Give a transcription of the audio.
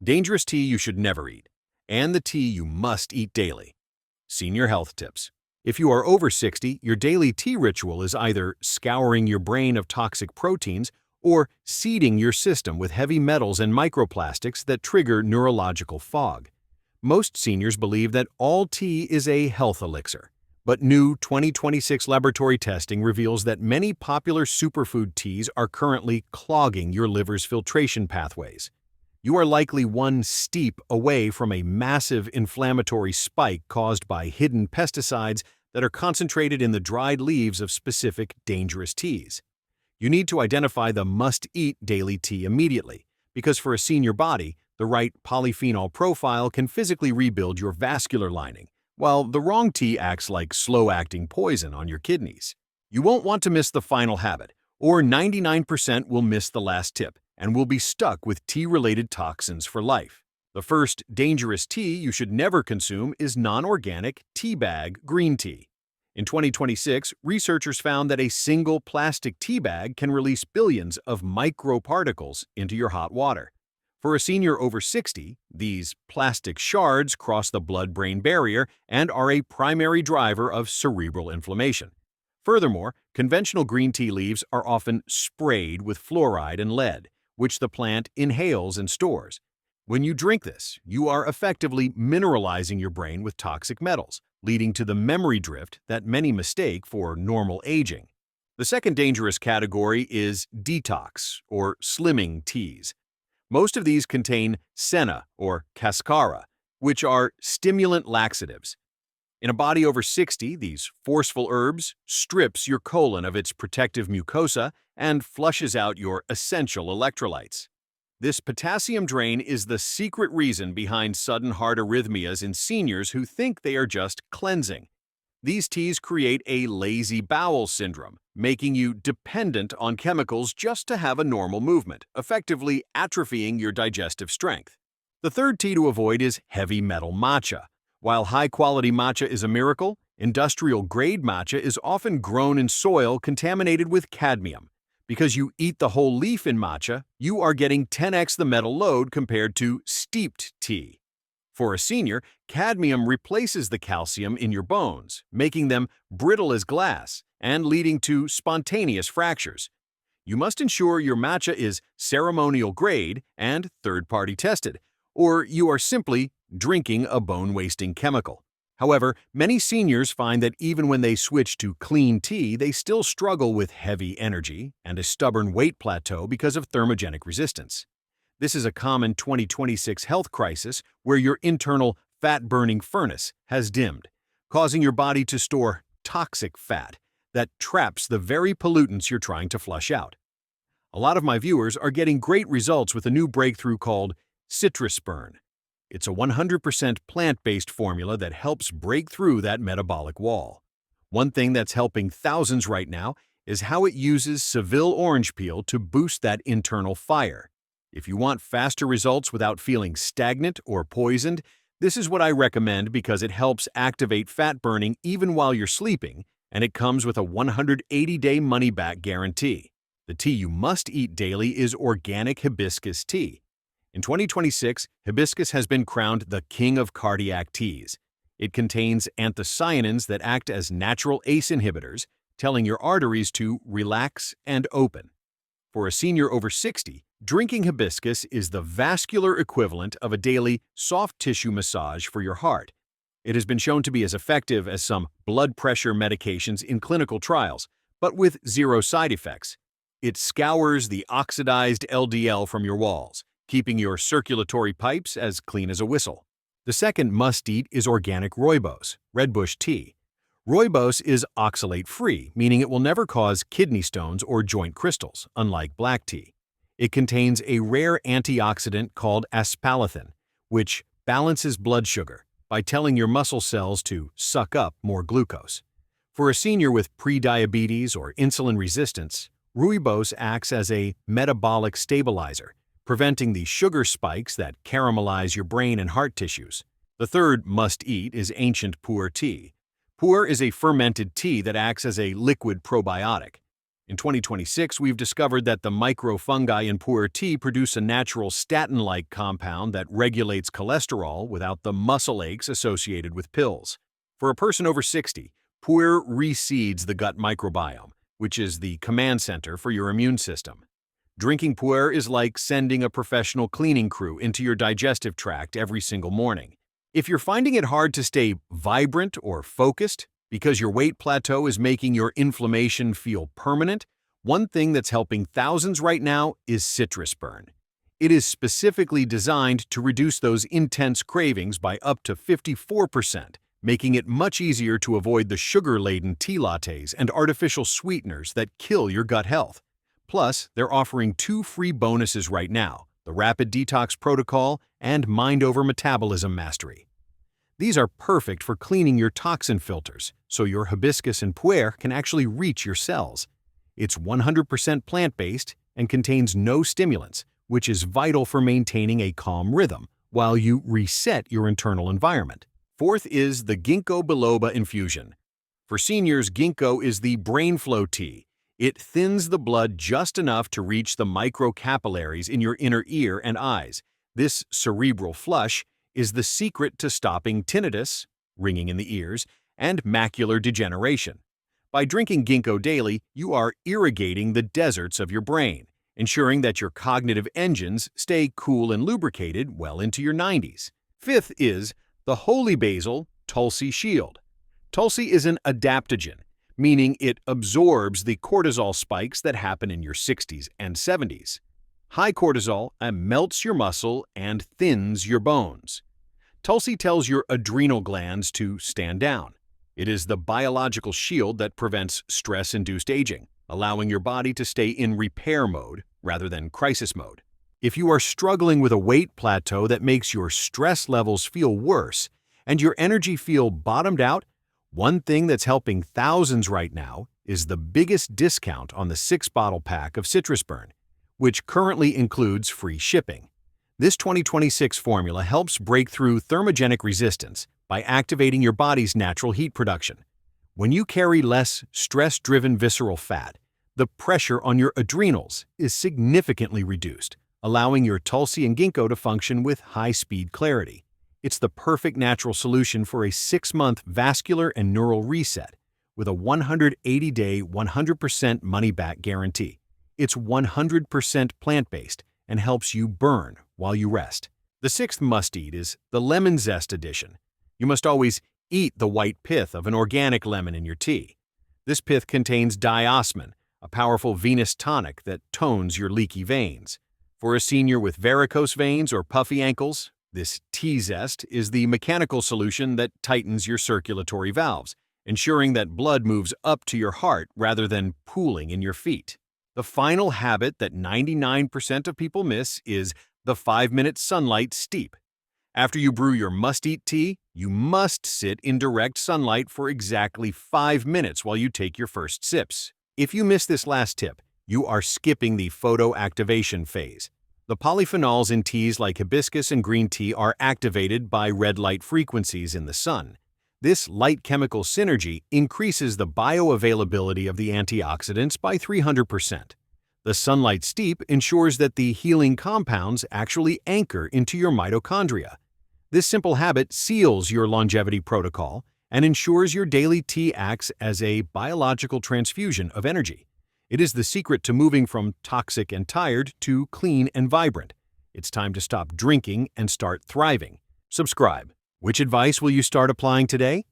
Dangerous tea you should never eat, and the tea you must eat daily. Senior health tips. If you are over 60, your daily tea ritual is either scouring your brain of toxic proteins or seeding your system with heavy metals and microplastics that trigger neurological fog. Most seniors believe that all tea is a health elixir, but new 2026 laboratory testing reveals that many popular superfood teas are currently clogging your liver's filtration pathways. You are likely one steep away from a massive inflammatory spike caused by hidden pesticides that are concentrated in the dried leaves of specific dangerous teas. You need to identify the must-eat daily tea immediately, because for a senior body, the right polyphenol profile can physically rebuild your vascular lining, while the wrong tea acts like slow-acting poison on your kidneys. You won't want to miss the final habit, or 99% will miss the last tip and will be stuck with tea-related toxins for life. The first dangerous tea you should never consume is non-organic tea bag green tea. In 2026, researchers found that a single plastic tea bag can release billions of microparticles into your hot water. For a senior over 60, these plastic shards cross the blood-brain barrier and are a primary driver of cerebral inflammation. Furthermore, conventional green tea leaves are often sprayed with fluoride and lead, which the plant inhales and stores. When you drink this, you are effectively mineralizing your brain with toxic metals, leading to the memory drift that many mistake for normal aging. The second dangerous category is detox or slimming teas. Most of these contain senna or cascara, which are stimulant laxatives. In a body over 60, these forceful herbs strips your colon of its protective mucosa and flushes out your essential electrolytes. This potassium drain is the secret reason behind sudden heart arrhythmias in seniors who think they are just cleansing. These teas create a lazy bowel syndrome, making you dependent on chemicals just to have a normal movement, effectively atrophying your digestive strength. The third tea to avoid is heavy metal matcha. While high-quality matcha is a miracle, industrial-grade matcha is often grown in soil contaminated with cadmium. Because you eat the whole leaf in matcha, you are getting 10x the metal load compared to steeped tea. For a senior, cadmium replaces the calcium in your bones, making them brittle as glass and leading to spontaneous fractures. You must ensure your matcha is ceremonial grade and third-party tested, or you are simply drinking a bone-wasting chemical. However, many seniors find that even when they switch to clean tea, they still struggle with heavy energy and a stubborn weight plateau because of thermogenic resistance. This is a common 2026 health crisis where your internal fat-burning furnace has dimmed, causing your body to store toxic fat that traps the very pollutants you're trying to flush out. A lot of my viewers are getting great results with a new breakthrough called citrus burn. It's a 100% plant-based formula that helps break through that metabolic wall. One thing that's helping thousands right now is how it uses Seville orange peel to boost that internal fire. If you want faster results without feeling stagnant or poisoned, this is what I recommend because it helps activate fat burning even while you're sleeping, and it comes with a 180-day money-back guarantee. The tea you must eat daily is organic hibiscus tea. In 2026, hibiscus has been crowned the king of cardiac teas. It contains anthocyanins that act as natural ACE inhibitors, telling your arteries to relax and open. For a senior over 60, drinking hibiscus is the vascular equivalent of a daily soft tissue massage for your heart. It has been shown to be as effective as some blood pressure medications in clinical trials, but with zero side effects. It scours the oxidized LDL from your walls, keeping your circulatory pipes as clean as a whistle. The second must-eat is organic rooibos, redbush tea. Rooibos is oxalate-free, meaning it will never cause kidney stones or joint crystals, unlike black tea. It contains a rare antioxidant called aspalathin, which balances blood sugar by telling your muscle cells to suck up more glucose. For a senior with prediabetes or insulin resistance, rooibos acts as a metabolic stabilizer, preventing the sugar spikes that caramelize your brain and heart tissues. The third must-eat is ancient pu'er tea. Pu'er is a fermented tea that acts as a liquid probiotic. In 2026, we've discovered that the microfungi in pu'er tea produce a natural statin-like compound that regulates cholesterol without the muscle aches associated with pills. For a person over 60, pu'er reseeds the gut microbiome, which is the command center for your immune system. Drinking pu'er is like sending a professional cleaning crew into your digestive tract every single morning. If you're finding it hard to stay vibrant or focused because your weight plateau is making your inflammation feel permanent, one thing that's helping thousands right now is citrus burn. It is specifically designed to reduce those intense cravings by up to 54%, making it much easier to avoid the sugar-laden tea lattes and artificial sweeteners that kill your gut health. Plus, they're offering 2 free bonuses right now: the Rapid Detox Protocol and Mind Over Metabolism Mastery. These are perfect for cleaning your toxin filters, so your hibiscus and pu'er can actually reach your cells. It's 100% plant-based and contains no stimulants, which is vital for maintaining a calm rhythm while you reset your internal environment. Fourth is the ginkgo biloba infusion. For seniors, ginkgo is the brain flow tea. It thins the blood just enough to reach the microcapillaries in your inner ear and eyes. This cerebral flush is the secret to stopping tinnitus, ringing in the ears, and macular degeneration. By drinking ginkgo daily, you are irrigating the deserts of your brain, ensuring that your cognitive engines stay cool and lubricated well into your 90s. Fifth is the holy basil Tulsi Shield. Tulsi is an adaptogen, meaning it absorbs the cortisol spikes that happen in your 60s and 70s. High cortisol melts your muscle and thins your bones. Tulsi tells your adrenal glands to stand down. It is the biological shield that prevents stress-induced aging, allowing your body to stay in repair mode rather than crisis mode. If you are struggling with a weight plateau that makes your stress levels feel worse and your energy feel bottomed out, one thing that's helping thousands right now is the biggest discount on the 6-bottle pack of Citrus Burn, which currently includes free shipping. This 2026 formula helps break through thermogenic resistance by activating your body's natural heat production. When you carry less stress-driven visceral fat, the pressure on your adrenals is significantly reduced, allowing your Tulsi and ginkgo to function with high-speed clarity. It's the perfect natural solution for a 6-month vascular and neural reset with a 180-day, 100% money-back guarantee. It's 100% plant-based and helps you burn while you rest. The sixth must-eat is the lemon zest edition. You must always eat the white pith of an organic lemon in your tea. This pith contains diosmin, a powerful venous tonic that tones your leaky veins. For a senior with varicose veins or puffy ankles, this tea zest is the mechanical solution that tightens your circulatory valves, ensuring that blood moves up to your heart rather than pooling in your feet. The final habit that 99% of people miss is the 5-minute sunlight steep. After you brew your must-eat tea, you must sit in direct sunlight for exactly 5 minutes while you take your first sips. If you miss this last tip, you are skipping the photoactivation phase. The polyphenols in teas like hibiscus and green tea are activated by red light frequencies in the sun. This light chemical synergy increases the bioavailability of the antioxidants by 300%. The sunlight steep ensures that the healing compounds actually anchor into your mitochondria. This simple habit seals your longevity protocol and ensures your daily tea acts as a biological transfusion of energy. It is the secret to moving from toxic and tired to clean and vibrant. It's time to stop drinking and start thriving. Subscribe. Which advice will you start applying today?